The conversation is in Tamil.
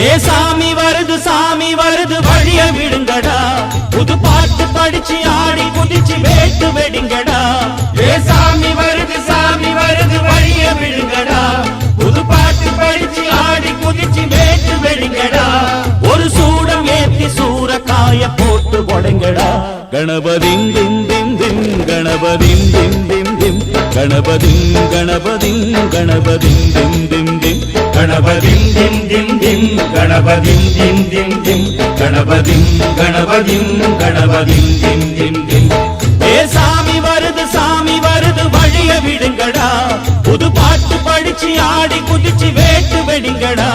ஏ சாமி வருது வழிய விடுங்கடா புது பாட்டு படிச்சு ஆடி குதிச்சு வேட்டு வெடிங்கடா ஏ சாமி வருது வழிய விடுங்கடா புது பாட்டு படிச்சு ஆடி குதிச்சு வேட்டு வெடிங்கடா ஒரு சூடம் ஏத்தி சூரக்காய போட்டு உடைங்கடா கணபதிம் திம் திம் திம் கணபதிம் திம் திம் திம் கணபதிம் கணபதிம் கணபதிம் திம் திம் திம் கணபதிம் திம் திம் திம் கணபதிம் திம் திம் திம் கணபதிம் கணபதிம் கணபதிம் திம் திம் திம் ஏ சாமி வருது வழிய விடுங்கடா புது பாட்டு படிச்சு ஆடி குதிச்சு வேட்டு வெடிங்கடா